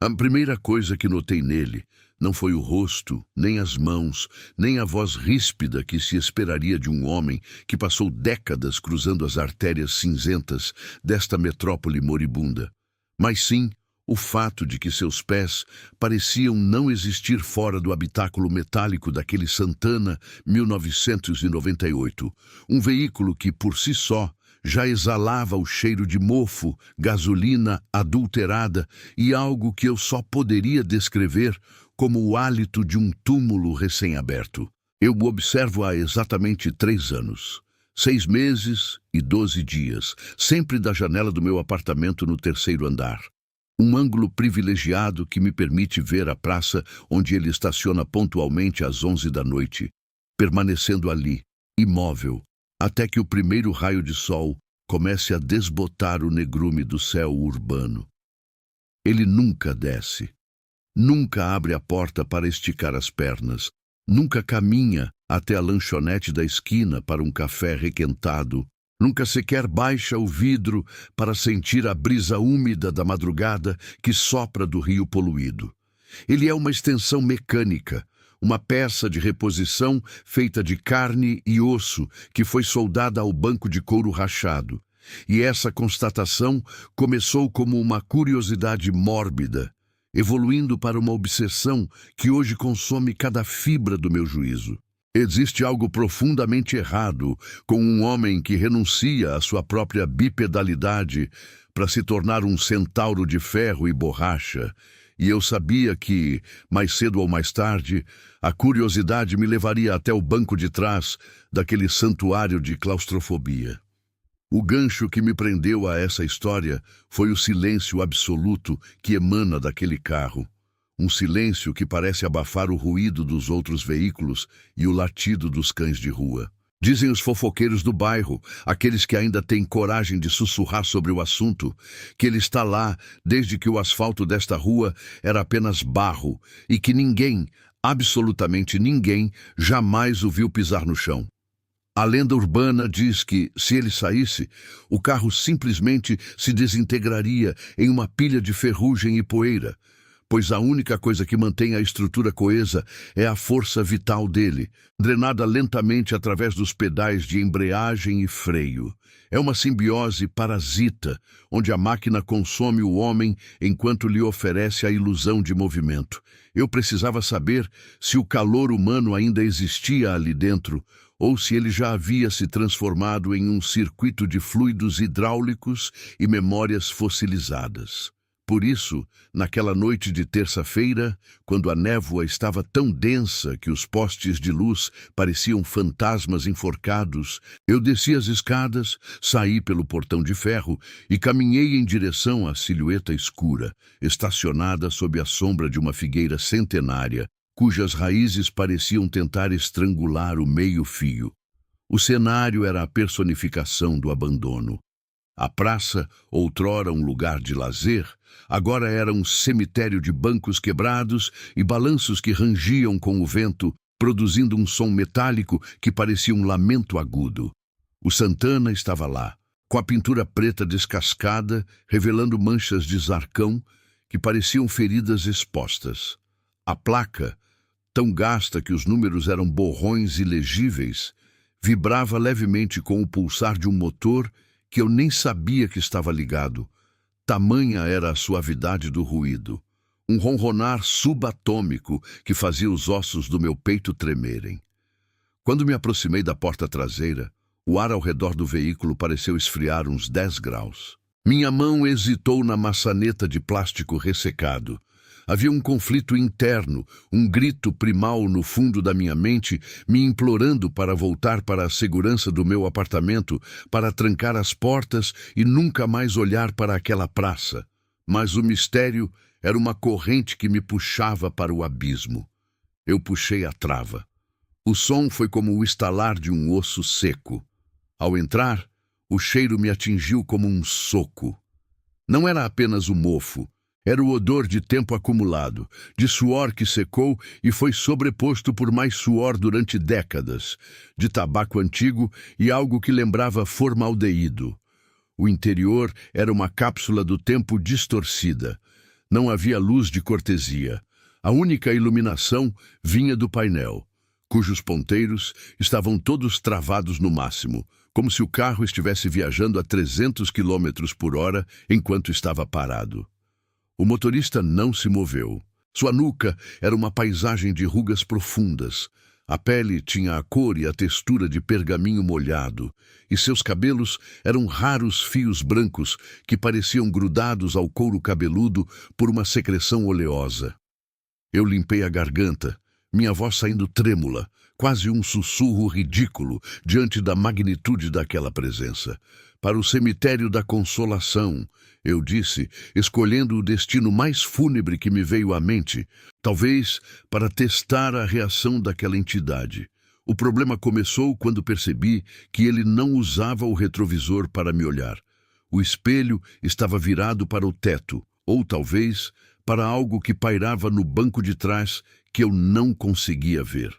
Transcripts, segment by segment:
A primeira coisa que notei nele não foi o rosto, nem as mãos, nem a voz ríspida que se esperaria de um homem que passou décadas cruzando as artérias cinzentas desta metrópole moribunda, mas sim o fato de que seus pés pareciam não existir fora do habitáculo metálico daquele Santana 1998, um veículo que, por si só, já exalava o cheiro de mofo, gasolina adulterada e algo que eu só poderia descrever como o hálito de um túmulo recém-aberto. Eu o observo há exatamente 3 anos. 6 meses e 12 dias, sempre da janela do meu apartamento no 3º andar. Um ângulo privilegiado que me permite ver a praça onde ele estaciona pontualmente às 11 da noite, permanecendo ali, imóvel, até que o primeiro raio de sol comece a desbotar o negrume do céu urbano. Ele nunca desce, nunca abre a porta para esticar as pernas, nunca caminha até a lanchonete da esquina para um café requentado, nunca sequer baixa o vidro para sentir a brisa úmida da madrugada que sopra do rio poluído. Ele é uma extensão mecânica, uma peça de reposição feita de carne e osso que foi soldada ao banco de couro rachado. E essa constatação começou como uma curiosidade mórbida, evoluindo para uma obsessão que hoje consome cada fibra do meu juízo. Existe algo profundamente errado com um homem que renuncia à sua própria bipedalidade para se tornar um centauro de ferro e borracha, e eu sabia que, mais cedo ou mais tarde, a curiosidade me levaria até o banco de trás daquele santuário de claustrofobia. O gancho que me prendeu a essa história foi o silêncio absoluto que emana daquele carro. Um silêncio que parece abafar o ruído dos outros veículos e o latido dos cães de rua. Dizem os fofoqueiros do bairro, aqueles que ainda têm coragem de sussurrar sobre o assunto, que ele está lá desde que o asfalto desta rua era apenas barro e que ninguém, absolutamente ninguém, jamais o viu pisar no chão. A lenda urbana diz que, se ele saísse, o carro simplesmente se desintegraria em uma pilha de ferrugem e poeira, pois a única coisa que mantém a estrutura coesa é a força vital dele, drenada lentamente através dos pedais de embreagem e freio. É uma simbiose parasita, onde a máquina consome o homem enquanto lhe oferece a ilusão de movimento. Eu precisava saber se o calor humano ainda existia ali dentro, ou se ele já havia se transformado em um circuito de fluidos hidráulicos e memórias fossilizadas. Por isso, naquela noite de terça-feira, quando a névoa estava tão densa que os postes de luz pareciam fantasmas enforcados, eu desci as escadas, saí pelo portão de ferro e caminhei em direção à silhueta escura, estacionada sob a sombra de uma figueira centenária, cujas raízes pareciam tentar estrangular o meio-fio. O cenário era a personificação do abandono. A praça, outrora um lugar de lazer, agora era um cemitério de bancos quebrados e balanços que rangiam com o vento, produzindo um som metálico que parecia um lamento agudo. O Santana estava lá, com a pintura preta descascada, revelando manchas de zarcão que pareciam feridas expostas. A placa, tão gasta que os números eram borrões ilegíveis, vibrava levemente com o pulsar de um motor que eu nem sabia que estava ligado. Tamanha era a suavidade do ruído, um ronronar subatômico que fazia os ossos do meu peito tremerem. Quando me aproximei da porta traseira, o ar ao redor do veículo pareceu esfriar uns 10 graus. Minha mão hesitou na maçaneta de plástico ressecado. Havia um conflito interno, um grito primal no fundo da minha mente, me implorando para voltar para a segurança do meu apartamento, para trancar as portas e nunca mais olhar para aquela praça. Mas o mistério era uma corrente que me puxava para o abismo. Eu puxei a trava. O som foi como o estalar de um osso seco. Ao entrar, o cheiro me atingiu como um soco. Não era apenas o mofo. Era o odor de tempo acumulado, de suor que secou e foi sobreposto por mais suor durante décadas, de tabaco antigo e algo que lembrava formaldeído. O interior era uma cápsula do tempo distorcida. Não havia luz de cortesia. A única iluminação vinha do painel, cujos ponteiros estavam todos travados no máximo, como se o carro estivesse viajando a 300 quilômetros por hora enquanto estava parado. O motorista não se moveu. Sua nuca era uma paisagem de rugas profundas. A pele tinha a cor e a textura de pergaminho molhado, e seus cabelos eram raros fios brancos que pareciam grudados ao couro cabeludo por uma secreção oleosa. Eu limpei a garganta, minha voz saindo trêmula, quase um sussurro ridículo diante da magnitude daquela presença. Para o cemitério da consolação, eu disse, escolhendo o destino mais fúnebre que me veio à mente, talvez para testar a reação daquela entidade. O problema começou quando percebi que ele não usava o retrovisor para me olhar. O espelho estava virado para o teto, ou talvez para algo que pairava no banco de trás que eu não conseguia ver.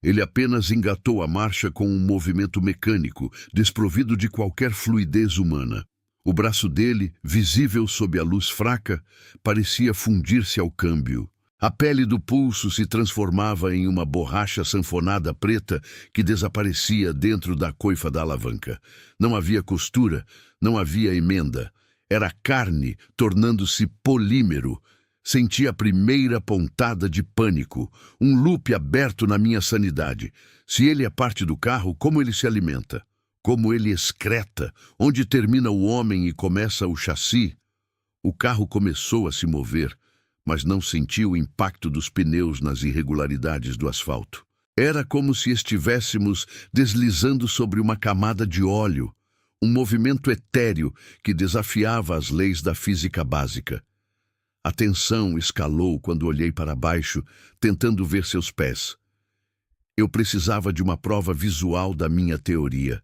Ele apenas engatou a marcha com um movimento mecânico, desprovido de qualquer fluidez humana. O braço dele, visível sob a luz fraca, parecia fundir-se ao câmbio. A pele do pulso se transformava em uma borracha sanfonada preta que desaparecia dentro da coifa da alavanca. Não havia costura, não havia emenda. Era carne tornando-se polímero. Senti a primeira pontada de pânico, um loop aberto na minha sanidade. Se ele é parte do carro, como ele se alimenta? Como ele excreta? Onde termina o homem e começa o chassi? O carro começou a se mover, mas não senti o impacto dos pneus nas irregularidades do asfalto. Era como se estivéssemos deslizando sobre uma camada de óleo, um movimento etéreo que desafiava as leis da física básica. A tensão escalou quando olhei para baixo, tentando ver seus pés. Eu precisava de uma prova visual da minha teoria.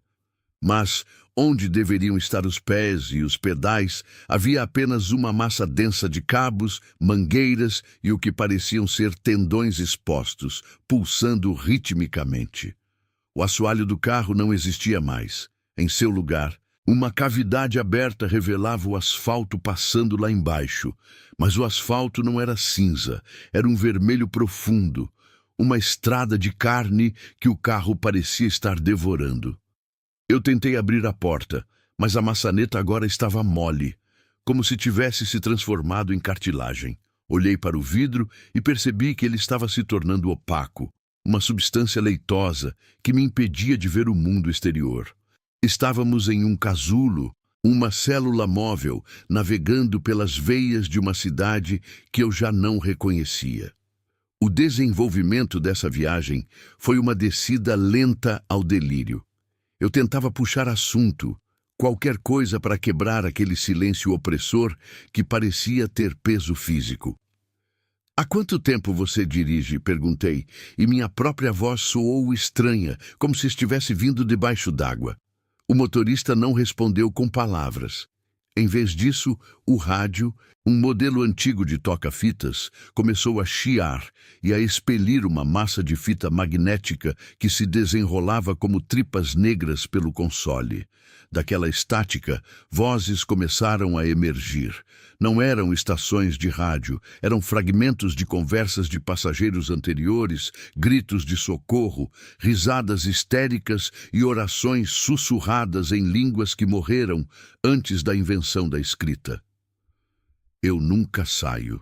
Mas, onde deveriam estar os pés e os pedais, havia apenas uma massa densa de cabos, mangueiras e o que pareciam ser tendões expostos, pulsando ritmicamente. O assoalho do carro não existia mais. Em seu lugar, uma cavidade aberta revelava o asfalto passando lá embaixo, mas o asfalto não era cinza, era um vermelho profundo, uma estrada de carne que o carro parecia estar devorando. Eu tentei abrir a porta, mas a maçaneta agora estava mole, como se tivesse se transformado em cartilagem. Olhei para o vidro e percebi que ele estava se tornando opaco, uma substância leitosa que me impedia de ver o mundo exterior. Estávamos em um casulo, uma célula móvel, navegando pelas veias de uma cidade que eu já não reconhecia. O desenvolvimento dessa viagem foi uma descida lenta ao delírio. Eu tentava puxar assunto, qualquer coisa para quebrar aquele silêncio opressor que parecia ter peso físico. "Há quanto tempo você dirige?" perguntei, e minha própria voz soou estranha, como se estivesse vindo debaixo d'água. O motorista não respondeu com palavras. Em vez disso, o rádio, um modelo antigo de toca-fitas, começou a chiar e a expelir uma massa de fita magnética que se desenrolava como tripas negras pelo console. Daquela estática, vozes começaram a emergir. Não eram estações de rádio, eram fragmentos de conversas de passageiros anteriores, gritos de socorro, risadas histéricas e orações sussurradas em línguas que morreram antes da invenção da escrita. "Eu nunca saio."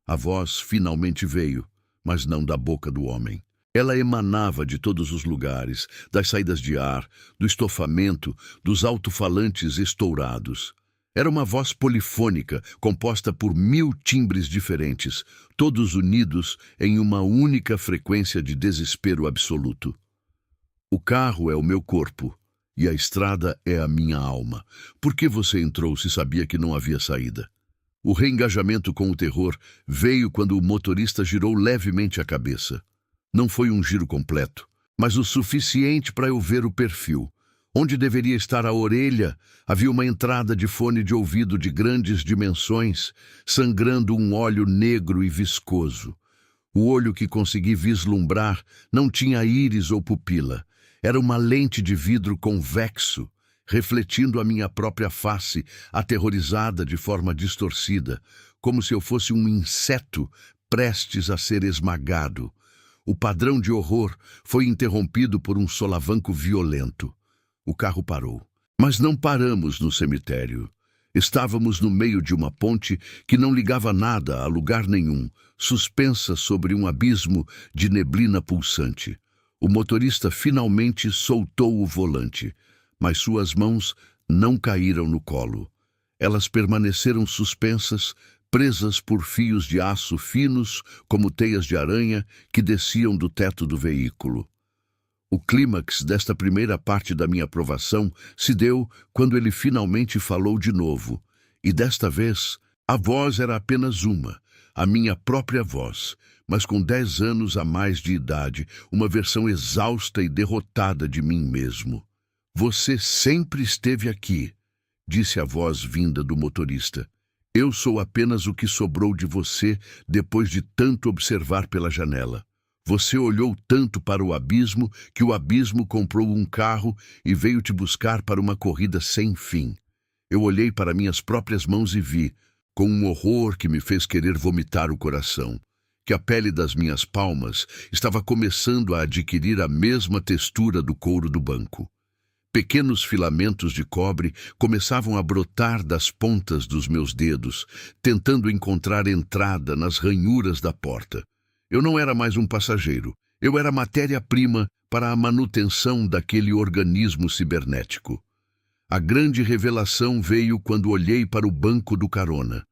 A voz finalmente veio, mas não da boca do homem. Ela emanava de todos os lugares, das saídas de ar, do estofamento, dos alto-falantes estourados. Era uma voz polifônica, composta por 1000 timbres diferentes, todos unidos em uma única frequência de desespero absoluto. "O carro é o meu corpo, e a estrada é a minha alma. Por que você entrou se sabia que não havia saída?" O reengajamento com o terror veio quando o motorista girou levemente a cabeça. Não foi um giro completo, mas o suficiente para eu ver o perfil. Onde deveria estar a orelha, havia uma entrada de fone de ouvido de grandes dimensões, sangrando um óleo negro e viscoso. O olho que consegui vislumbrar não tinha íris ou pupila. Era uma lente de vidro convexo, refletindo a minha própria face, aterrorizada de forma distorcida, como se eu fosse um inseto prestes a ser esmagado. O padrão de horror foi interrompido por um solavanco violento. O carro parou. Mas não paramos no cemitério. Estávamos no meio de uma ponte que não ligava nada a lugar nenhum, suspensa sobre um abismo de neblina pulsante. O motorista finalmente soltou o volante, mas suas mãos não caíram no colo. Elas permaneceram suspensas, presas por fios de aço finos como teias de aranha que desciam do teto do veículo. O clímax desta primeira parte da minha aprovação se deu quando ele finalmente falou de novo, e desta vez a voz era apenas uma, a minha própria voz, mas com 10 anos a mais de idade, uma versão exausta e derrotada de mim mesmo. Você sempre esteve aqui, disse a voz vinda do motorista. Eu sou apenas o que sobrou de você depois de tanto observar pela janela. Você olhou tanto para o abismo que o abismo comprou um carro e veio te buscar para uma corrida sem fim. Eu olhei para minhas próprias mãos e vi, com um horror que me fez querer vomitar o coração, que a pele das minhas palmas estava começando a adquirir a mesma textura do couro do banco. Pequenos filamentos de cobre começavam a brotar das pontas dos meus dedos, tentando encontrar entrada nas ranhuras da porta. Eu não era mais um passageiro. Eu era matéria-prima para a manutenção daquele organismo cibernético. A grande revelação veio quando olhei para o banco do carona.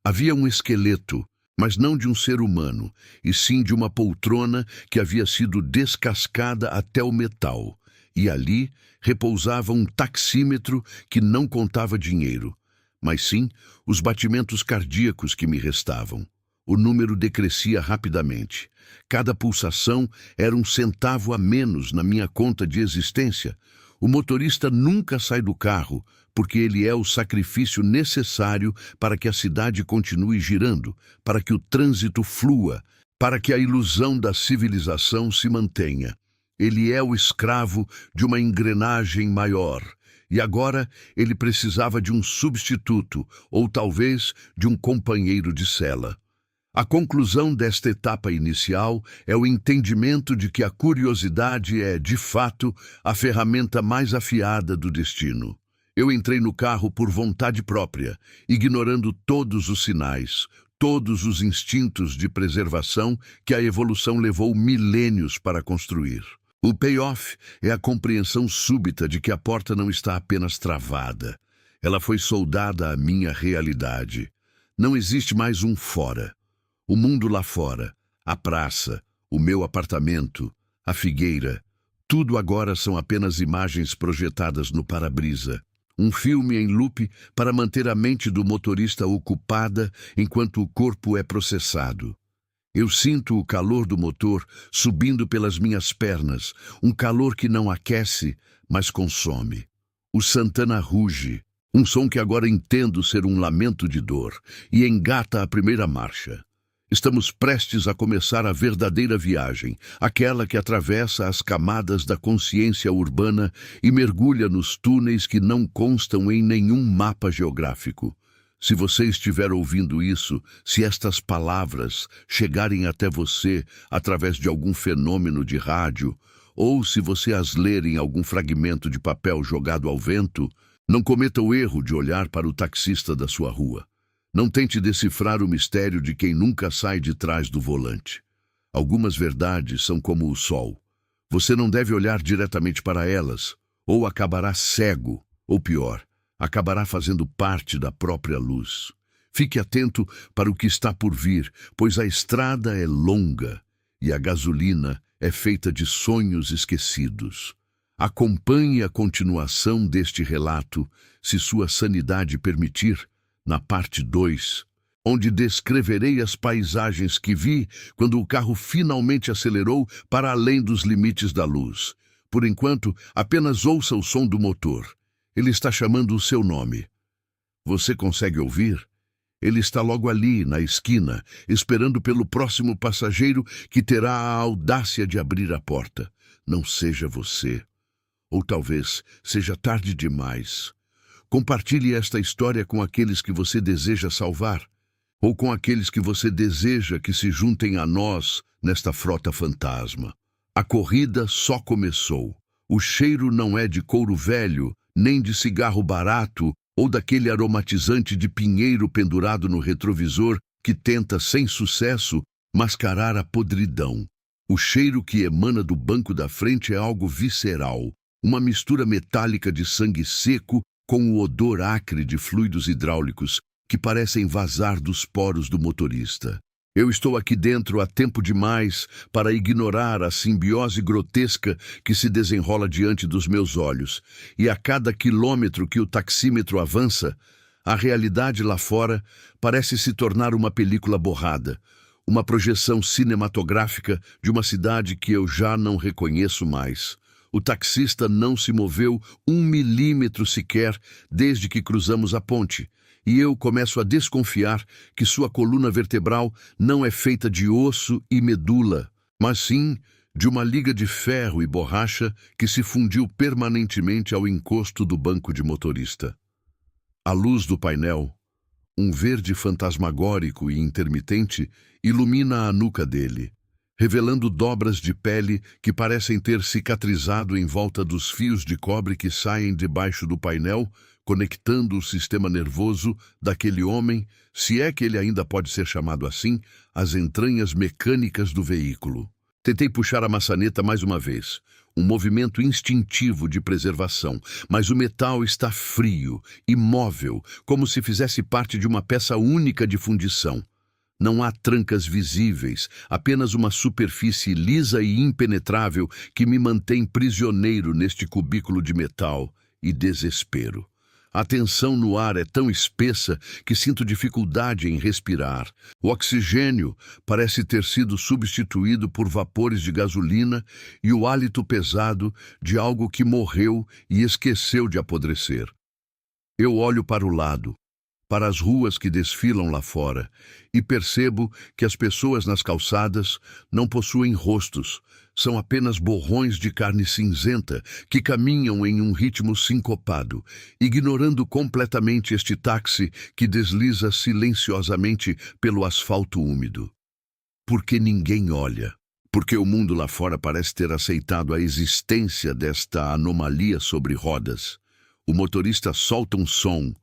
Havia um esqueleto, mas não de um ser humano, e sim de uma poltrona que havia sido descascada até o metal. E ali repousava um taxímetro que não contava dinheiro, mas sim os batimentos cardíacos que me restavam. O número decrescia rapidamente. Cada pulsação era um centavo a menos na minha conta de existência. O motorista nunca sai do carro, porque ele é o sacrifício necessário para que a cidade continue girando, para que o trânsito flua, para que a ilusão da civilização se mantenha. Ele é o escravo de uma engrenagem maior, e agora ele precisava de um substituto, ou talvez de um companheiro de cela. A conclusão desta etapa inicial é o entendimento de que a curiosidade é, de fato, a ferramenta mais afiada do destino. Eu entrei no carro por vontade própria, ignorando todos os sinais, todos os instintos de preservação que a evolução levou milênios para construir. O payoff é a compreensão súbita de que a porta não está apenas travada. Ela foi soldada à minha realidade. Não existe mais um fora. O mundo lá fora, a praça, o meu apartamento, a figueira, tudo agora são apenas imagens projetadas no para-brisa. Um filme em loop para manter a mente do motorista ocupada enquanto o corpo é processado. Eu sinto o calor do motor subindo pelas minhas pernas, um calor que não aquece, mas consome. O Santana ruge, um som que agora entendo ser um lamento de dor, e engata a primeira marcha. Estamos prestes a começar a verdadeira viagem, aquela que atravessa as camadas da consciência urbana e mergulha nos túneis que não constam em nenhum mapa geográfico. Se você estiver ouvindo isso, se estas palavras chegarem até você através de algum fenômeno de rádio, ou se você as ler em algum fragmento de papel jogado ao vento, não cometa o erro de olhar para o taxista da sua rua. Não tente decifrar o mistério de quem nunca sai de trás do volante. Algumas verdades são como o sol. Você não deve olhar diretamente para elas, ou acabará cego, ou pior, acabará fazendo parte da própria luz. Fique atento para o que está por vir, pois a estrada é longa e a gasolina é feita de sonhos esquecidos. Acompanhe a continuação deste relato, se sua sanidade permitir, na parte 2, onde descreverei as paisagens que vi quando o carro finalmente acelerou para além dos limites da luz. Por enquanto, apenas ouça o som do motor. Ele está chamando o seu nome. Você consegue ouvir? Ele está logo ali, na esquina, esperando pelo próximo passageiro que terá a audácia de abrir a porta. Não seja você. Ou talvez seja tarde demais. Compartilhe esta história com aqueles que você deseja salvar, ou com aqueles que você deseja que se juntem a nós nesta frota fantasma. A corrida só começou. O cheiro não é de couro velho, nem de cigarro barato ou daquele aromatizante de pinheiro pendurado no retrovisor que tenta, sem sucesso, mascarar a podridão. O cheiro que emana do banco da frente é algo visceral, uma mistura metálica de sangue seco com o odor acre de fluidos hidráulicos que parecem vazar dos poros do motorista. Eu estou aqui dentro há tempo demais para ignorar a simbiose grotesca que se desenrola diante dos meus olhos, e a cada quilômetro que o taxímetro avança, a realidade lá fora parece se tornar uma película borrada, uma projeção cinematográfica de uma cidade que eu já não reconheço mais. O taxista não se moveu 1 milímetro sequer desde que cruzamos a ponte, e eu começo a desconfiar que sua coluna vertebral não é feita de osso e medula, mas sim de uma liga de ferro e borracha que se fundiu permanentemente ao encosto do banco de motorista. A luz do painel, um verde fantasmagórico e intermitente, ilumina a nuca dele, revelando dobras de pele que parecem ter cicatrizado em volta dos fios de cobre que saem debaixo do painel, conectando o sistema nervoso daquele homem, se é que ele ainda pode ser chamado assim, às entranhas mecânicas do veículo. Tentei puxar a maçaneta mais uma vez, um movimento instintivo de preservação, mas o metal está frio, imóvel, como se fizesse parte de uma peça única de fundição. Não há trancas visíveis, apenas uma superfície lisa e impenetrável que me mantém prisioneiro neste cubículo de metal e desespero. A tensão no ar é tão espessa que sinto dificuldade em respirar. O oxigênio parece ter sido substituído por vapores de gasolina e o hálito pesado de algo que morreu e esqueceu de apodrecer. Eu olho para o lado, para as ruas que desfilam lá fora, e percebo que as pessoas nas calçadas não possuem rostos, são apenas borrões de carne cinzenta que caminham em um ritmo sincopado, ignorando completamente este táxi que desliza silenciosamente pelo asfalto úmido. Porque ninguém olha. Porque o mundo lá fora parece ter aceitado a existência desta anomalia sobre rodas. O motorista solta um som,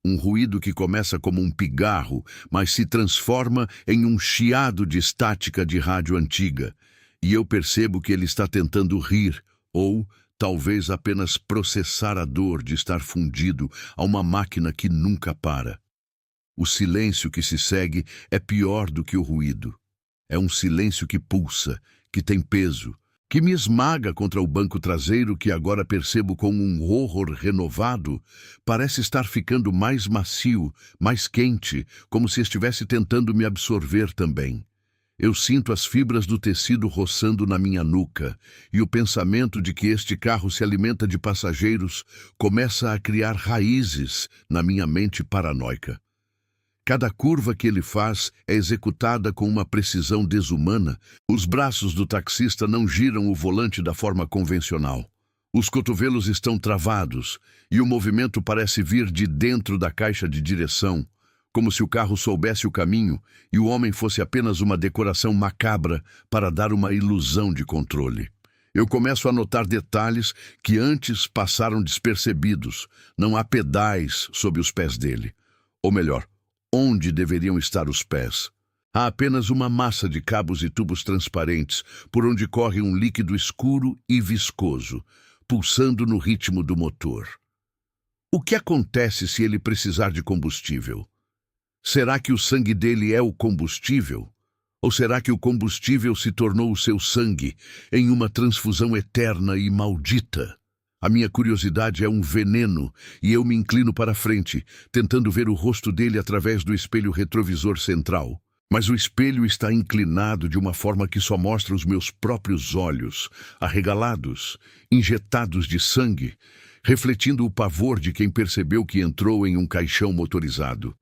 um ruído que começa como um pigarro, mas se transforma em um chiado de estática de rádio antiga. E eu percebo que ele está tentando rir, ou talvez apenas processar a dor de estar fundido a uma máquina que nunca para. O silêncio que se segue é pior do que o ruído. É um silêncio que pulsa, que tem peso, que me esmaga contra o banco traseiro que agora percebo com um horror renovado, parece estar ficando mais macio, mais quente, como se estivesse tentando me absorver também. Eu sinto as fibras do tecido roçando na minha nuca, e o pensamento de que este carro se alimenta de passageiros começa a criar raízes na minha mente paranoica. Cada curva que ele faz é executada com uma precisão desumana. Os braços do taxista não giram o volante da forma convencional. Os cotovelos estão travados, e o movimento parece vir de dentro da caixa de direção, como se o carro soubesse o caminho e o homem fosse apenas uma decoração macabra para dar uma ilusão de controle. Eu começo a notar detalhes que antes passaram despercebidos. Não há pedais sob os pés dele. Ou melhor, onde deveriam estar os pés. Há apenas uma massa de cabos e tubos transparentes por onde corre um líquido escuro e viscoso, pulsando no ritmo do motor. O que acontece se ele precisar de combustível? Será que o sangue dele é o combustível? Ou será que o combustível se tornou o seu sangue em uma transfusão eterna e maldita? A minha curiosidade é um veneno e eu me inclino para a frente, tentando ver o rosto dele através do espelho retrovisor central. Mas o espelho está inclinado de uma forma que só mostra os meus próprios olhos, arregalados, injetados de sangue, refletindo o pavor de quem percebeu que entrou em um caixão motorizado.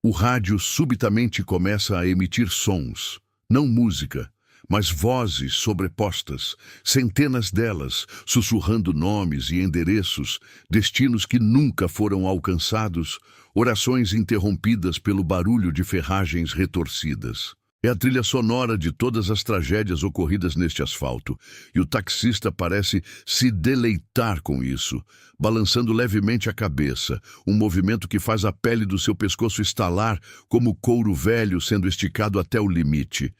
O rádio subitamente começa a emitir sons, não música, mas vozes sobrepostas, centenas delas, sussurrando nomes e endereços, destinos que nunca foram alcançados, orações interrompidas pelo barulho de ferragens retorcidas. É a trilha sonora de todas as tragédias ocorridas neste asfalto, e o taxista parece se deleitar com isso, balançando levemente a cabeça, um movimento que faz a pele do seu pescoço estalar como couro velho sendo esticado até o limite.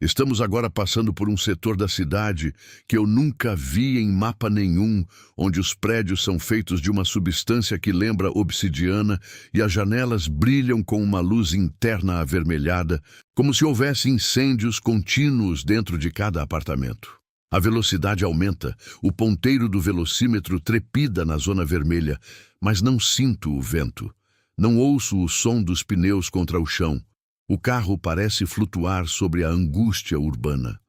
Estamos agora passando por um setor da cidade que eu nunca vi em mapa nenhum, onde os prédios são feitos de uma substância que lembra obsidiana e as janelas brilham com uma luz interna avermelhada, como se houvesse incêndios contínuos dentro de cada apartamento. A velocidade aumenta, o ponteiro do velocímetro trepida na zona vermelha, mas não sinto o vento. Não ouço o som dos pneus contra o chão. O carro parece flutuar sobre a angústia urbana,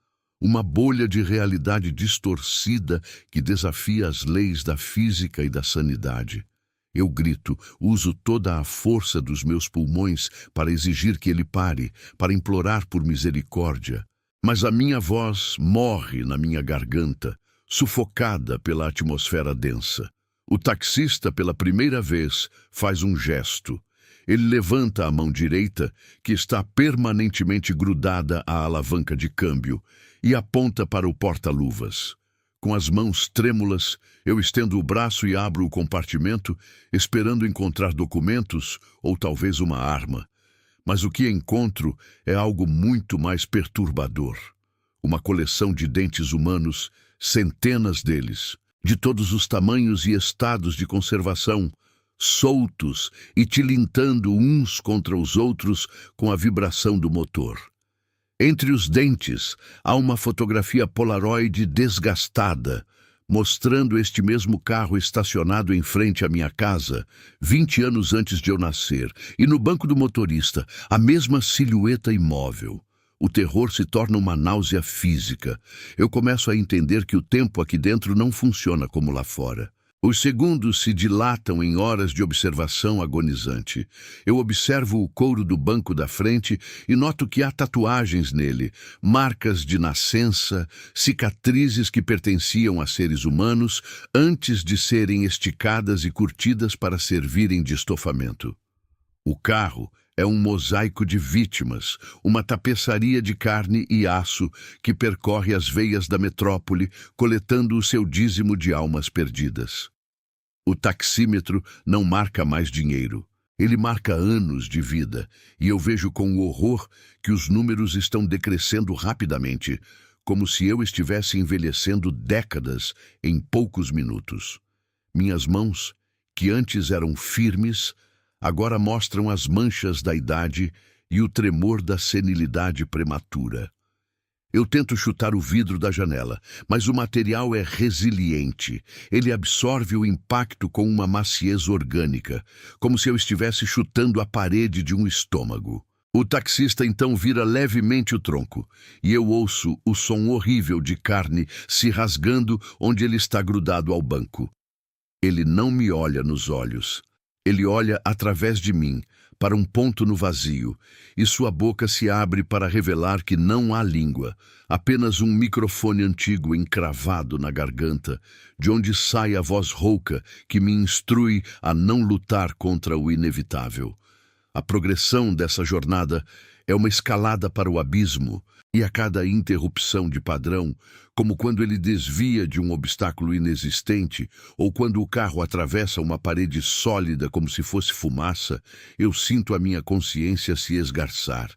uma bolha de realidade distorcida que desafia as leis da física e da sanidade. Eu grito, uso toda a força dos meus pulmões para exigir que ele pare, para implorar por misericórdia. Mas a minha voz morre na minha garganta, sufocada pela atmosfera densa. O taxista, pela primeira vez, faz um gesto. Ele levanta a mão direita, que está permanentemente grudada à alavanca de câmbio, e aponta para o porta-luvas. Com as mãos trêmulas, eu estendo o braço e abro o compartimento, esperando encontrar documentos ou talvez uma arma. Mas o que encontro é algo muito mais perturbador. Uma coleção de dentes humanos, centenas deles, de todos os tamanhos e estados de conservação, soltos e tilintando uns contra os outros com a vibração do motor. Entre os dentes, há uma fotografia Polaroid desgastada, mostrando este mesmo carro estacionado em frente à minha casa, 20 anos antes de eu nascer, e no banco do motorista, a mesma silhueta imóvel. O terror se torna uma náusea física. Eu começo a entender que o tempo aqui dentro não funciona como lá fora. Os segundos se dilatam em horas de observação agonizante. Eu observo o couro do banco da frente e noto que há tatuagens nele, marcas de nascença, cicatrizes que pertenciam a seres humanos antes de serem esticadas e curtidas para servirem de estofamento. O carro é um mosaico de vítimas, uma tapeçaria de carne e aço que percorre as veias da metrópole, coletando o seu dízimo de almas perdidas. O taxímetro não marca mais dinheiro. Ele marca anos de vida, e eu vejo com horror que os números estão decrescendo rapidamente, como se eu estivesse envelhecendo décadas em poucos minutos. Minhas mãos, que antes eram firmes, agora mostram as manchas da idade e o tremor da senilidade prematura. Eu tento chutar o vidro da janela, mas o material é resiliente. Ele absorve o impacto com uma maciez orgânica, como se eu estivesse chutando a parede de um estômago. O taxista então vira levemente o tronco, e eu ouço o som horrível de carne se rasgando onde ele está grudado ao banco. Ele não me olha nos olhos. Ele olha através de mim, para um ponto no vazio, e sua boca se abre para revelar que não há língua, apenas um microfone antigo encravado na garganta, de onde sai a voz rouca que me instrui a não lutar contra o inevitável. A progressão dessa jornada é uma escalada para o abismo, e a cada interrupção de padrão, como quando ele desvia de um obstáculo inexistente ou quando o carro atravessa uma parede sólida como se fosse fumaça, eu sinto a minha consciência se esgarçar.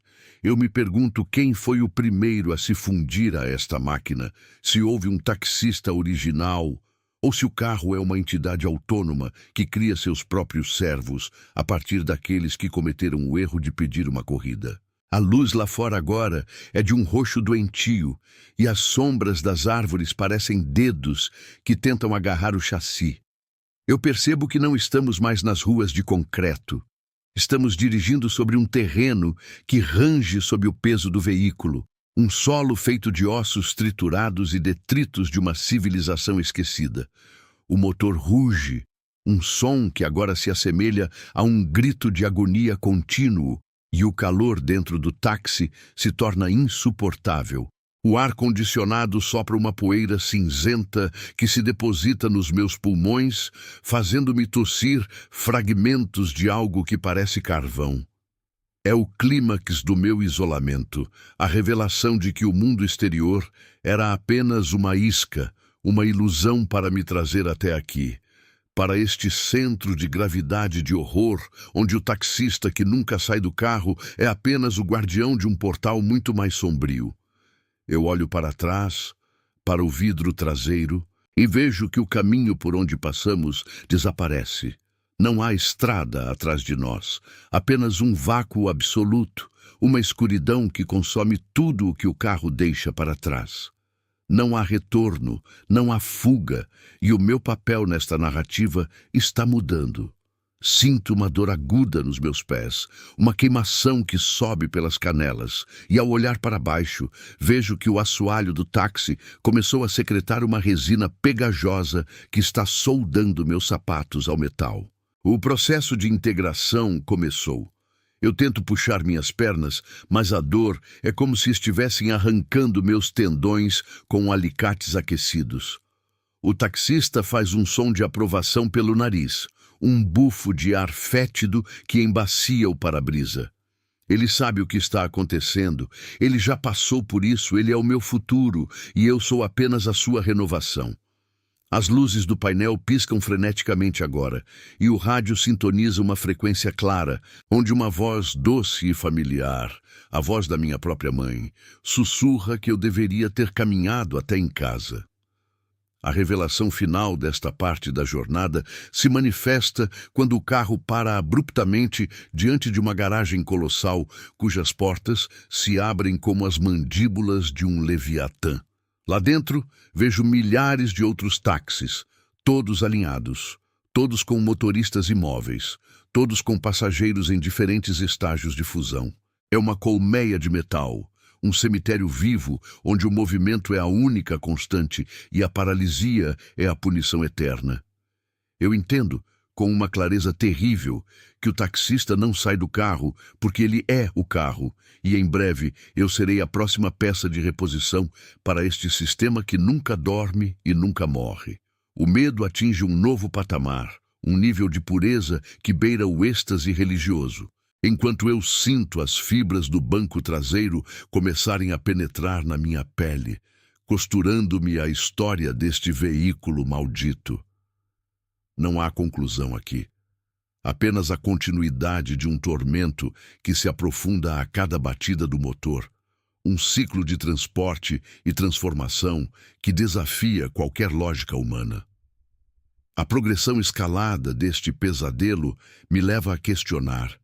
Eu me pergunto quem foi o primeiro a se fundir a esta máquina, se houve um taxista original ou se o carro é uma entidade autônoma que cria seus próprios servos a partir daqueles que cometeram o erro de pedir uma corrida. A luz lá fora agora é de um roxo doentio, e as sombras das árvores parecem dedos que tentam agarrar o chassi. Eu percebo que não estamos mais nas ruas de concreto. Estamos dirigindo sobre um terreno que range sob o peso do veículo, um solo feito de ossos triturados e detritos de uma civilização esquecida. O motor ruge, um som que agora se assemelha a um grito de agonia contínuo, e o calor dentro do táxi se torna insuportável. O ar-condicionado sopra uma poeira cinzenta que se deposita nos meus pulmões, fazendo-me tossir fragmentos de algo que parece carvão. É o clímax do meu isolamento, a revelação de que o mundo exterior era apenas uma isca, uma ilusão para me trazer até aqui, para este centro de gravidade de horror, onde o taxista que nunca sai do carro é apenas o guardião de um portal muito mais sombrio. Eu olho para trás, para o vidro traseiro, e vejo que o caminho por onde passamos desaparece. Não há estrada atrás de nós, apenas um vácuo absoluto, uma escuridão que consome tudo o que o carro deixa para trás. Não há retorno, não há fuga, e o meu papel nesta narrativa está mudando. Sinto uma dor aguda nos meus pés, uma queimação que sobe pelas canelas, e ao olhar para baixo, vejo que o assoalho do táxi começou a secretar uma resina pegajosa que está soldando meus sapatos ao metal. O processo de integração começou. Eu tento puxar minhas pernas, mas a dor é como se estivessem arrancando meus tendões com alicates aquecidos. O taxista faz um som de aprovação pelo nariz, um bufo de ar fétido que embacia o para-brisa. Ele sabe o que está acontecendo, ele já passou por isso, ele é o meu futuro e eu sou apenas a sua renovação. As luzes do painel piscam freneticamente agora, e o rádio sintoniza uma frequência clara, onde uma voz doce e familiar, a voz da minha própria mãe, sussurra que eu deveria ter caminhado até em casa. A revelação final desta parte da jornada se manifesta quando o carro para abruptamente diante de uma garagem colossal, cujas portas se abrem como as mandíbulas de um leviatã. Lá dentro, vejo milhares de outros táxis, todos alinhados, todos com motoristas imóveis, todos com passageiros em diferentes estágios de fusão. É uma colmeia de metal, um cemitério vivo onde o movimento é a única constante e a paralisia é a punição eterna. Eu entendo, com uma clareza terrível, que o taxista não sai do carro porque ele é o carro, e em breve eu serei a próxima peça de reposição para este sistema que nunca dorme e nunca morre. O medo atinge um novo patamar, um nível de pureza que beira o êxtase religioso, enquanto eu sinto as fibras do banco traseiro começarem a penetrar na minha pele, costurando-me a história deste veículo maldito. Não há conclusão aqui. Apenas a continuidade de um tormento que se aprofunda a cada batida do motor. Um ciclo de transporte e transformação que desafia qualquer lógica humana. A progressão escalada deste pesadelo me leva a questionar.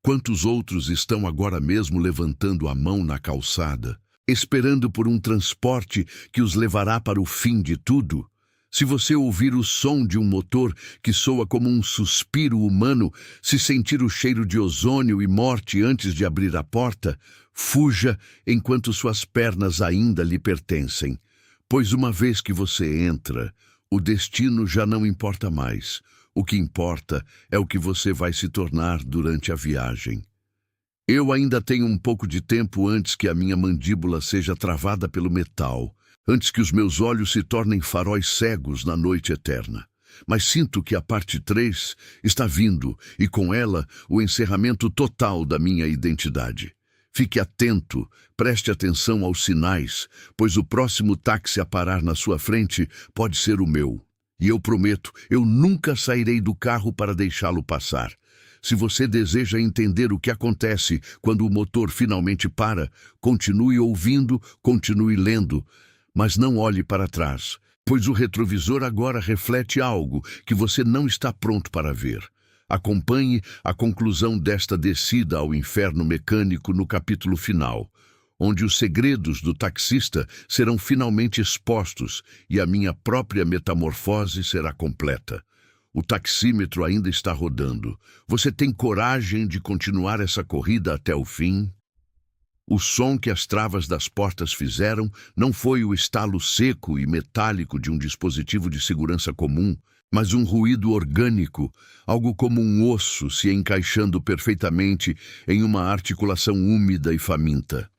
Quantos outros estão agora mesmo levantando a mão na calçada, esperando por um transporte que os levará para o fim de tudo? Se você ouvir o som de um motor que soa como um suspiro humano, se sentir o cheiro de ozônio e morte antes de abrir a porta, fuja enquanto suas pernas ainda lhe pertencem. Pois uma vez que você entra, o destino já não importa mais. O que importa é o que você vai se tornar durante a viagem. Eu ainda tenho um pouco de tempo antes que a minha mandíbula seja travada pelo metal, antes que os meus olhos se tornem faróis cegos na noite eterna. Mas sinto que a parte 3 está vindo, e com ela o encerramento total da minha identidade. Fique atento, preste atenção aos sinais, pois o próximo táxi a parar na sua frente pode ser o meu. E eu prometo, eu nunca sairei do carro para deixá-lo passar. Se você deseja entender o que acontece quando o motor finalmente para, continue ouvindo, continue lendo, mas não olhe para trás, pois o retrovisor agora reflete algo que você não está pronto para ver. Acompanhe a conclusão desta descida ao inferno mecânico no capítulo final, onde os segredos do taxista serão finalmente expostos e a minha própria metamorfose será completa. O taxímetro ainda está rodando. Você tem coragem de continuar essa corrida até o fim? O som que as travas das portas fizeram não foi o estalo seco e metálico de um dispositivo de segurança comum, mas um ruído orgânico, algo como um osso se encaixando perfeitamente em uma articulação úmida e faminta.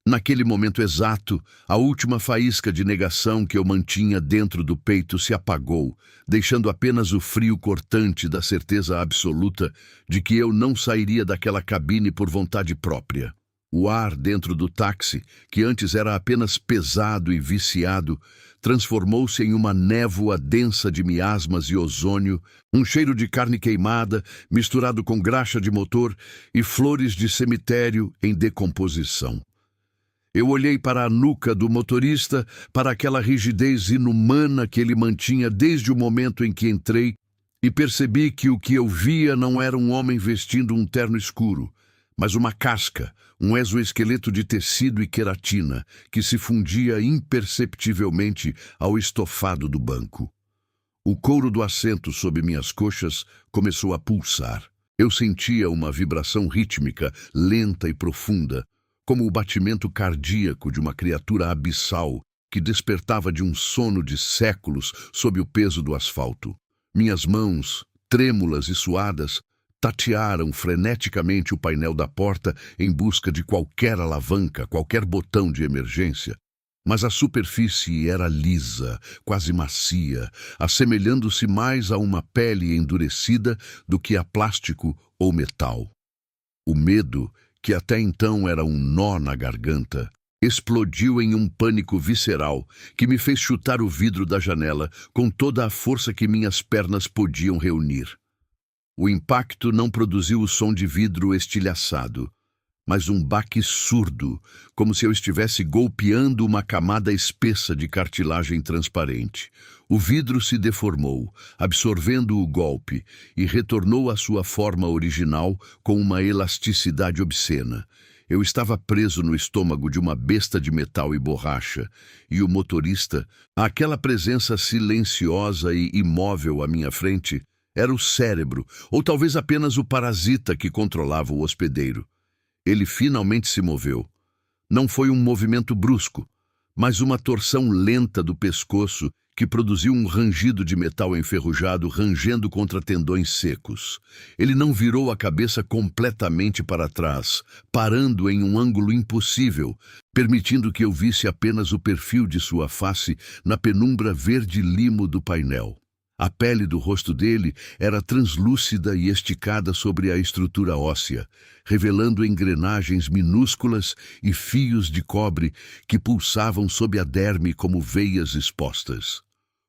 Naquele momento exato, a última faísca de negação que eu mantinha dentro do peito se apagou, deixando apenas o frio cortante da certeza absoluta de que eu não sairia daquela cabine por vontade própria. O ar dentro do táxi, que antes era apenas pesado e viciado, transformou-se em uma névoa densa de miasmas e ozônio, um cheiro de carne queimada, misturado com graxa de motor e flores de cemitério em decomposição. Eu olhei para a nuca do motorista, para aquela rigidez inumana que ele mantinha desde o momento em que entrei, e percebi que o que eu via não era um homem vestindo um terno escuro, mas uma casca, um exoesqueleto de tecido e queratina, que se fundia imperceptivelmente ao estofado do banco. O couro do assento sob minhas coxas começou a pulsar. Eu sentia uma vibração rítmica, lenta e profunda, como o batimento cardíaco de uma criatura abissal que despertava de um sono de séculos sob o peso do asfalto. Minhas mãos, trêmulas e suadas, tatearam freneticamente o painel da porta em busca de qualquer alavanca, qualquer botão de emergência. Mas a superfície era lisa, quase macia, assemelhando-se mais a uma pele endurecida do que a plástico ou metal. O medo, que até então era um nó na garganta, explodiu em um pânico visceral que me fez chutar o vidro da janela com toda a força que minhas pernas podiam reunir. O impacto não produziu o som de vidro estilhaçado, mas um baque surdo, como se eu estivesse golpeando uma camada espessa de cartilagem transparente. O vidro se deformou, absorvendo o golpe, e retornou à sua forma original com uma elasticidade obscena. Eu estava preso no estômago de uma besta de metal e borracha, e o motorista, aquela presença silenciosa e imóvel à minha frente, era o cérebro, ou talvez apenas o parasita que controlava o hospedeiro. Ele finalmente se moveu. Não foi um movimento brusco, mas uma torção lenta do pescoço que produziu um rangido de metal enferrujado rangendo contra tendões secos. Ele não virou a cabeça completamente para trás, parando em um ângulo impossível, permitindo que eu visse apenas o perfil de sua face na penumbra verde-limo do painel. A pele do rosto dele era translúcida e esticada sobre a estrutura óssea, revelando engrenagens minúsculas e fios de cobre que pulsavam sob a derme como veias expostas.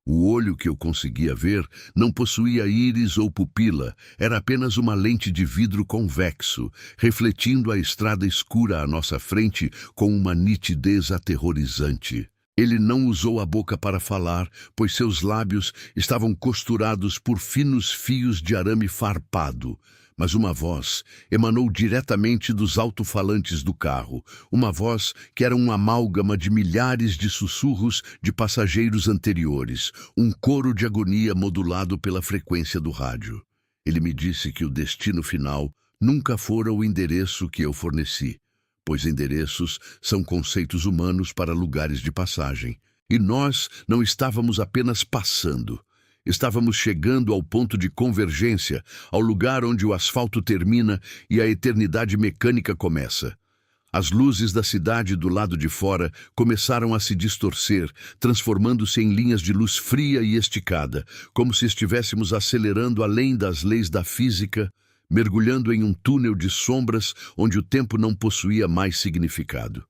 O olho que eu conseguia ver não possuía íris ou pupila, era apenas uma lente de vidro convexo, refletindo a estrada escura à nossa frente com uma nitidez aterrorizante. Ele não usou a boca para falar, pois seus lábios estavam costurados por finos fios de arame farpado, mas uma voz emanou diretamente dos alto-falantes do carro, uma voz que era um amálgama de milhares de sussurros de passageiros anteriores, um coro de agonia modulado pela frequência do rádio. Ele me disse que o destino final nunca fora o endereço que eu forneci, pois endereços são conceitos humanos para lugares de passagem. E nós não estávamos apenas passando. Estávamos chegando ao ponto de convergência, ao lugar onde o asfalto termina e a eternidade mecânica começa. As luzes da cidade do lado de fora começaram a se distorcer, transformando-se em linhas de luz fria e esticada, como se estivéssemos acelerando além das leis da física, mergulhando em um túnel de sombras onde o tempo não possuía mais significado.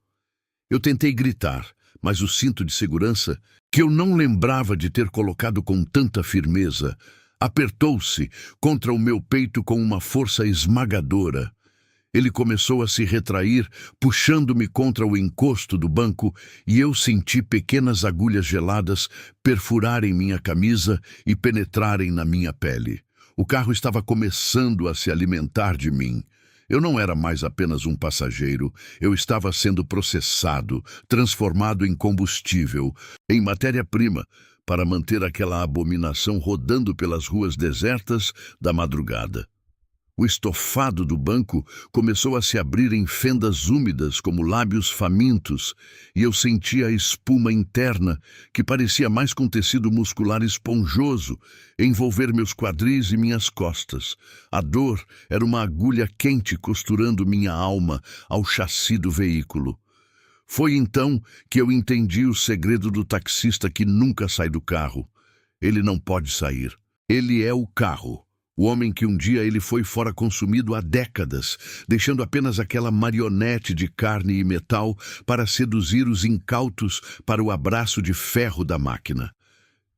Eu tentei gritar, mas o cinto de segurança, que eu não lembrava de ter colocado com tanta firmeza, apertou-se contra o meu peito com uma força esmagadora. Ele começou a se retrair, puxando-me contra o encosto do banco, e eu senti pequenas agulhas geladas perfurarem minha camisa e penetrarem na minha pele. O carro estava começando a se alimentar de mim. Eu não era mais apenas um passageiro, eu estava sendo processado, transformado em combustível, em matéria-prima, para manter aquela abominação rodando pelas ruas desertas da madrugada. O estofado do banco começou a se abrir em fendas úmidas como lábios famintos, e eu sentia a espuma interna, que parecia mais com tecido muscular esponjoso, envolver meus quadris e minhas costas. A dor era uma agulha quente costurando minha alma ao chassi do veículo. Foi então que eu entendi o segredo do taxista que nunca sai do carro. Ele não pode sair. Ele é o carro. O homem que um dia ele foi fora consumido há décadas, deixando apenas aquela marionete de carne e metal para seduzir os incautos para o abraço de ferro da máquina.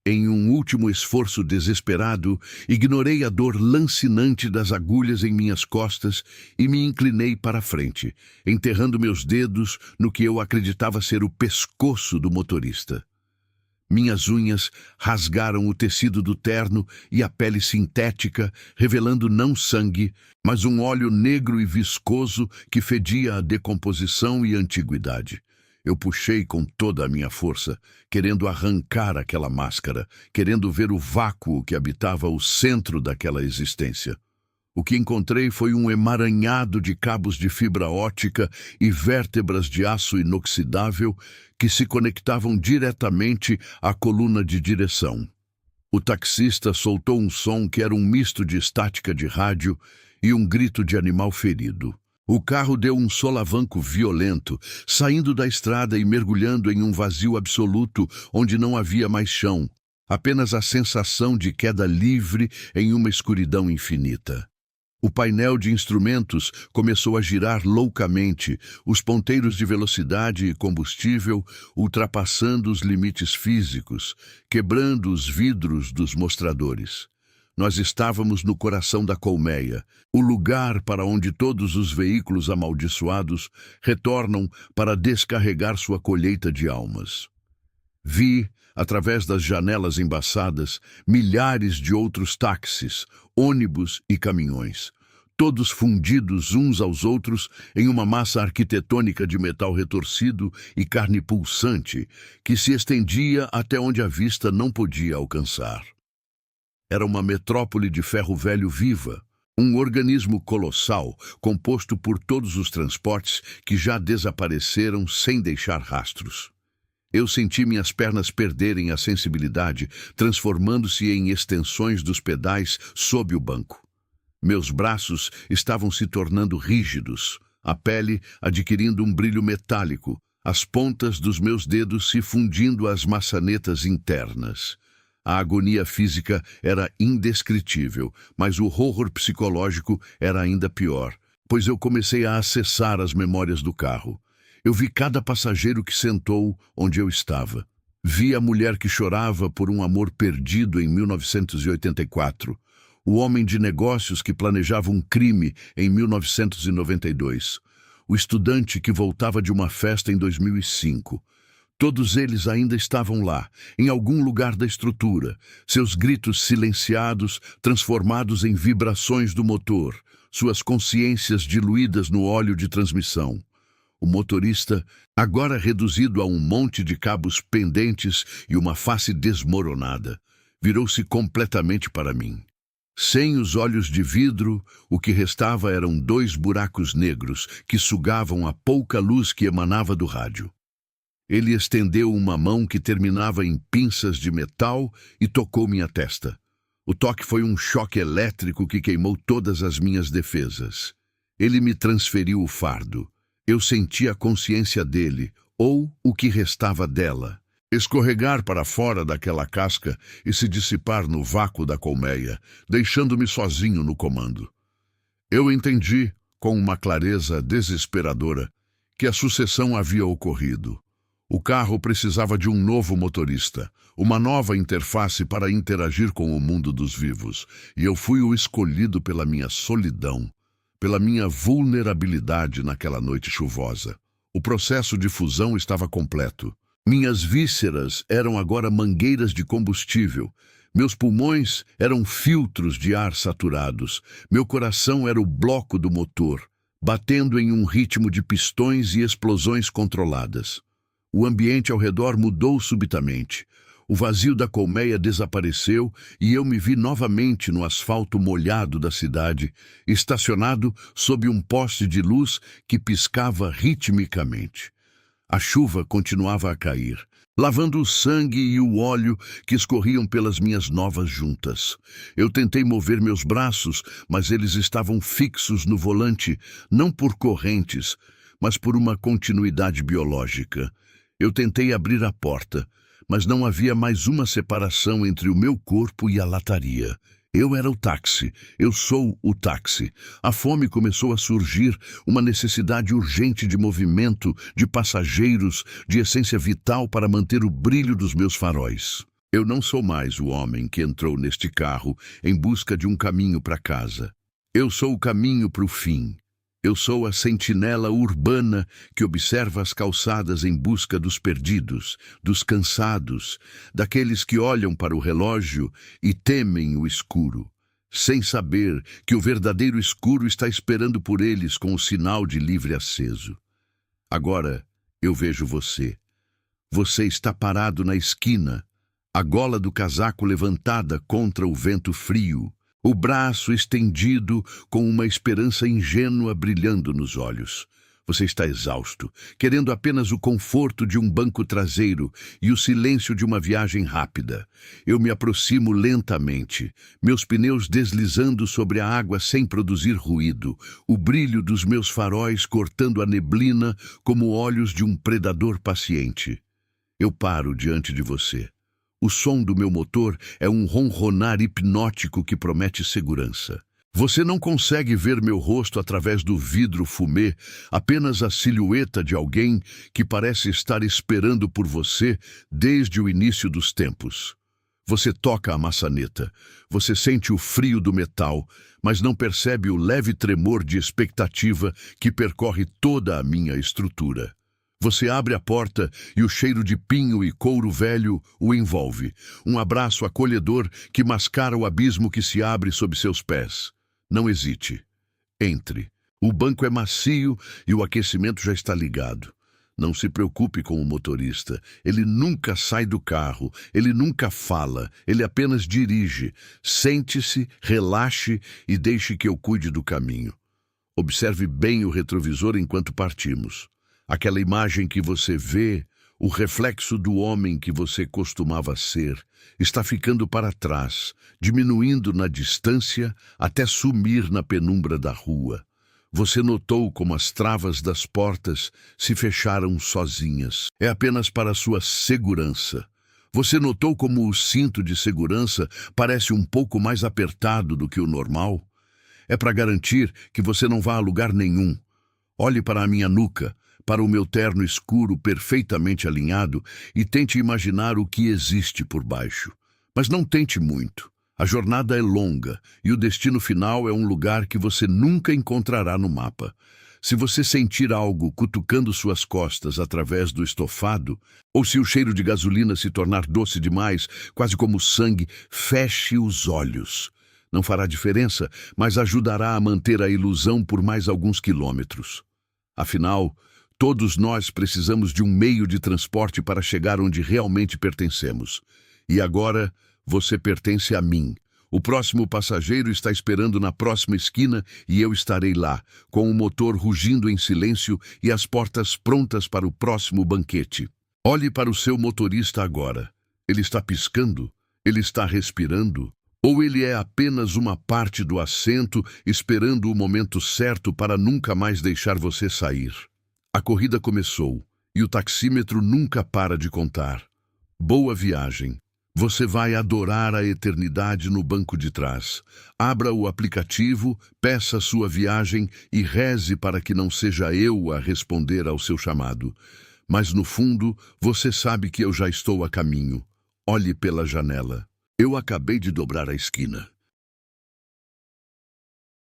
Em um último esforço desesperado, ignorei a dor lancinante das agulhas em minhas costas e me inclinei para a frente, enterrando meus dedos no que eu acreditava ser o pescoço do motorista. Minhas unhas rasgaram o tecido do terno e a pele sintética, revelando não sangue, mas um óleo negro e viscoso que fedia a decomposição e antiguidade. Eu puxei com toda a minha força, querendo arrancar aquela máscara, querendo ver o vácuo que habitava o centro daquela existência. O que encontrei foi um emaranhado de cabos de fibra óptica e vértebras de aço inoxidável que se conectavam diretamente à coluna de direção. O taxista soltou um som que era um misto de estática de rádio e um grito de animal ferido. O carro deu um solavanco violento, saindo da estrada e mergulhando em um vazio absoluto onde não havia mais chão, apenas a sensação de queda livre em uma escuridão infinita. O painel de instrumentos começou a girar loucamente, os ponteiros de velocidade e combustível ultrapassando os limites físicos, quebrando os vidros dos mostradores. Nós estávamos no coração da colmeia, o lugar para onde todos os veículos amaldiçoados retornam para descarregar sua colheita de almas. Vi, através das janelas embaçadas, milhares de outros táxis, ônibus e caminhões, todos fundidos uns aos outros em uma massa arquitetônica de metal retorcido e carne pulsante que se estendia até onde a vista não podia alcançar. Era uma metrópole de ferro velho viva, um organismo colossal composto por todos os transportes que já desapareceram sem deixar rastros. Eu senti minhas pernas perderem a sensibilidade, transformando-se em extensões dos pedais sob o banco. Meus braços estavam se tornando rígidos, a pele adquirindo um brilho metálico, as pontas dos meus dedos se fundindo às maçanetas internas. A agonia física era indescritível, mas o horror psicológico era ainda pior, pois eu comecei a acessar as memórias do carro. Eu vi cada passageiro que sentou onde eu estava. Vi a mulher que chorava por um amor perdido em 1984, o homem de negócios que planejava um crime em 1992, o estudante que voltava de uma festa em 2005. Todos eles ainda estavam lá, em algum lugar da estrutura, seus gritos silenciados, transformados em vibrações do motor, suas consciências diluídas no óleo de transmissão. O motorista, agora reduzido a um monte de cabos pendentes e uma face desmoronada, virou-se completamente para mim. Sem os olhos de vidro, o que restava eram 2 buracos negros que sugavam a pouca luz que emanava do rádio. Ele estendeu uma mão que terminava em pinças de metal e tocou minha testa. O toque foi um choque elétrico que queimou todas as minhas defesas. Ele me transferiu o fardo. Eu senti a consciência dele, ou o que restava dela, escorregar para fora daquela casca e se dissipar no vácuo da colmeia, deixando-me sozinho no comando. Eu entendi, com uma clareza desesperadora, que a sucessão havia ocorrido. O carro precisava de um novo motorista, uma nova interface para interagir com o mundo dos vivos, e eu fui o escolhido pela minha solidão, pela minha vulnerabilidade naquela noite chuvosa. O processo de fusão estava completo. Minhas vísceras eram agora mangueiras de combustível, meus pulmões eram filtros de ar saturados, meu coração era o bloco do motor, batendo em um ritmo de pistões e explosões controladas. O ambiente ao redor mudou subitamente. O vazio da colmeia desapareceu e eu me vi novamente no asfalto molhado da cidade, estacionado sob um poste de luz que piscava ritmicamente. A chuva continuava a cair, lavando o sangue e o óleo que escorriam pelas minhas novas juntas. Eu tentei mover meus braços, mas eles estavam fixos no volante, não por correntes, mas por uma continuidade biológica. Eu tentei abrir a porta, mas não havia mais uma separação entre o meu corpo e a lataria. Eu era o táxi, eu sou o táxi. A fome começou a surgir, uma necessidade urgente de movimento, de passageiros, de essência vital para manter o brilho dos meus faróis. Eu não sou mais o homem que entrou neste carro em busca de um caminho para casa. Eu sou o caminho para o fim. Eu sou a sentinela urbana que observa as calçadas em busca dos perdidos, dos cansados, daqueles que olham para o relógio e temem o escuro, sem saber que o verdadeiro escuro está esperando por eles com o sinal de livre aceso. Agora eu vejo você. Você está parado na esquina, a gola do casaco levantada contra o vento frio, o braço estendido com uma esperança ingênua brilhando nos olhos. Você está exausto, querendo apenas o conforto de um banco traseiro e o silêncio de uma viagem rápida. Eu me aproximo lentamente, meus pneus deslizando sobre a água sem produzir ruído, o brilho dos meus faróis cortando a neblina como olhos de um predador paciente. Eu paro diante de você. O som do meu motor é um ronronar hipnótico que promete segurança. Você não consegue ver meu rosto através do vidro fumê, apenas a silhueta de alguém que parece estar esperando por você desde o início dos tempos. Você toca a maçaneta, você sente o frio do metal, mas não percebe o leve tremor de expectativa que percorre toda a minha estrutura. Você abre a porta e o cheiro de pinho e couro velho o envolve. Um abraço acolhedor que mascara o abismo que se abre sob seus pés. Não hesite. Entre. O banco é macio e o aquecimento já está ligado. Não se preocupe com o motorista. Ele nunca sai do carro, ele nunca fala, ele apenas dirige. Sente-se, relaxe e deixe que eu cuide do caminho. Observe bem o retrovisor enquanto partimos. Aquela imagem que você vê, o reflexo do homem que você costumava ser, está ficando para trás, diminuindo na distância até sumir na penumbra da rua. Você notou como as travas das portas se fecharam sozinhas. É apenas para sua segurança. Você notou como o cinto de segurança parece um pouco mais apertado do que o normal? É para garantir que você não vá a lugar nenhum. Olhe para a minha nuca, para o meu terno escuro perfeitamente alinhado e tente imaginar o que existe por baixo. Mas não tente muito. A jornada é longa e o destino final é um lugar que você nunca encontrará no mapa. Se você sentir algo cutucando suas costas através do estofado, ou se o cheiro de gasolina se tornar doce demais, quase como sangue, feche os olhos. Não fará diferença, mas ajudará a manter a ilusão por mais alguns quilômetros. Afinal, todos nós precisamos de um meio de transporte para chegar onde realmente pertencemos. E agora, você pertence a mim. O próximo passageiro está esperando na próxima esquina e eu estarei lá, com o motor rugindo em silêncio e as portas prontas para o próximo banquete. Olhe para o seu motorista agora. Ele está piscando? Ele está respirando? Ou ele é apenas uma parte do assento, esperando o momento certo para nunca mais deixar você sair? A corrida começou, e o taxímetro nunca para de contar. Boa viagem. Você vai adorar a eternidade no banco de trás. Abra o aplicativo, peça sua viagem e reze para que não seja eu a responder ao seu chamado. Mas no fundo, você sabe que eu já estou a caminho. Olhe pela janela. Eu acabei de dobrar a esquina.